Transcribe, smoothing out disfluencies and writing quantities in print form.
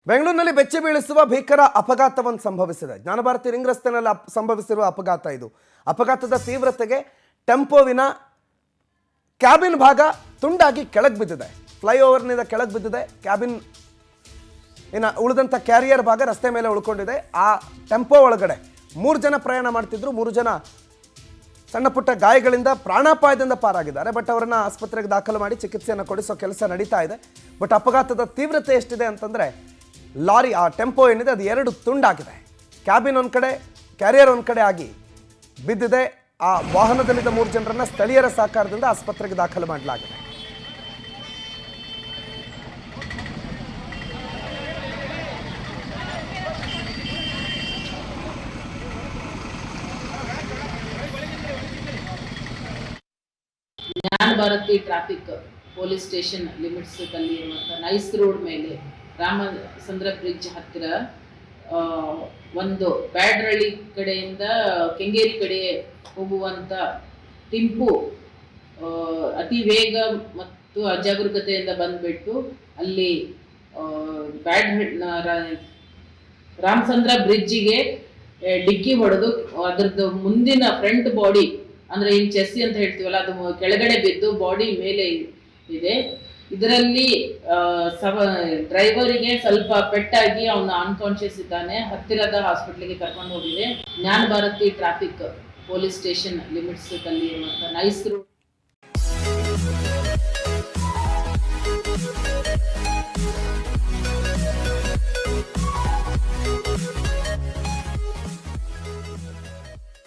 ಬೆಂಗಳೂರಿನಲ್ಲಿ ಬೆಚ್ಚಿ ಬೀಳಿಸುವ ಭೀಕರ ಅಪಘಾತವನ್ನು ಸಂಭವಿಸಿದೆ. ಜ್ಞಾನಭಾರತಿ ರಿಂಗ್ ರಸ್ತೆಯಲ್ಲಿ ಸಂಭವಿಸಿರುವ ಅಪಘಾತ ಇದು. ಅಪಘಾತದ ತೀವ್ರತೆಗೆ ಟೆಂಪೋವಿನ ಕ್ಯಾಬಿನ್ ಭಾಗ ತುಂಡಾಗಿ ಕೆಳಗೆ ಬಿದ್ದಿದೆ. ಫ್ಲೈಓವರ್ನಿಂದ ಕೆಳಗೆ ಬಿದ್ದಿದೆ. ಕ್ಯಾಬಿನ್ ಉಳಿದಂಥ ಕ್ಯಾರಿಯರ್ ಭಾಗ ರಸ್ತೆ ಮೇಲೆ ಉಳ್ಕೊಂಡಿದೆ. ಆ ಟೆಂಪೋ ಒಳಗಡೆ 3 ಜನ ಪ್ರಯಾಣ ಮಾಡ್ತಿದ್ರು. 3 ಜನ ಸಣ್ಣ ಪುಟ್ಟ ಗಾಯಗಳಿಂದ ಪ್ರಾಣಾಪಾಯದಿಂದ ಪಾರಾಗಿದ್ದಾರೆ. ಬಟ್ ಅವರನ್ನು ಆಸ್ಪತ್ರೆಗೆ ದಾಖಲು ಮಾಡಿ ಚಿಕಿತ್ಸೆಯನ್ನು ಕೊಡಿಸೋ ಕೆಲಸ ನಡೀತಾ ಇದೆ. ಬಟ್ ಅಪಘಾತದ ತೀವ್ರತೆ ಎಷ್ಟಿದೆ ಅಂತಂದರೆ, ಲಾರಿ ಆ ಟೆಂಪೋ ಏನಿದೆ ಅದು 2 ತುಂಡಾಗಿದೆ. ಕ್ಯಾಬಿನ್ ಒಂದು ಕಡೆ, ಕ್ಯಾರಿಯರ್ ಒಂದು ಕಡೆ ಆಗಿ ಬಿದ್ದಿದೆ. ಆ ವಾಹನದಲ್ಲಿದ್ದ 3 ಜನರನ್ನು ಸ್ಥಳೀಯರ ಸಹಕಾರದಿಂದ ಆಸ್ಪತ್ರೆಗೆ ದಾಖಲು ಮಾಡಲಾಗಿದೆ. Jnanabharathi traffic police station limits ಅಲ್ಲಿ ಇರುವಂಥ ನೈಸ್ ರೋಡ್ ಮೇಲೆ ರಾಮಚಂದ್ರ ಬ್ರಿಡ್ಜ್ ಹತ್ತಿರ ಒಂದು ಬ್ಯಾಡ್ರಳ್ಳಿ ಕಡೆಯಿಂದ ಕೆಂಗೇರಿ ಕಡೆ ಹೋಗುವಂಥ ಟಿಂಪು ಅತಿ ವೇಗ ಮತ್ತು ಅಜಾಗರೂಕತೆಯಿಂದ ಬಂದ್ಬಿಟ್ಟು ಅಲ್ಲಿ ರಾಮಚಂದ್ರ ಬ್ರಿಡ್ಜಿಗೆ ಡಿಕ್ಕಿ ಹೊಡೆದು ಅದರದ್ದು ಮುಂದಿನ ಫ್ರಂಟ್ ಬಾಡಿ ಅಂದ್ರೆ ಈ ಚೆಸ್ಸಿ ಅಂತ ಹೇಳ್ತೀವಲ್ಲ, ಅದು ಕೆಳಗಡೆ ಬಿದ್ದು ಬಾಡಿ ಮೇಲೆ ಇದೆ. ಇದರಲ್ಲಿ ಡ್ರೈವರಿಗೆ ಸ್ವಲ್ಪ ಪೆಟ್ಟಾಗಿ ಅವನು ಅನ್ಕಾನ್ಶಿಯಸ್ ಇದ್ದಾನೆ. ಹತ್ತಿರದ ಹಾಸ್ಪಿಟ್ಲಿಗೆ ಕರ್ಕೊಂಡು ಹೋಗಿದೆ. Jnanabharathi traffic police station limits ಅಲ್ಲಿ ಇರುವಂತ ನೈಸ್ ರೋಡ್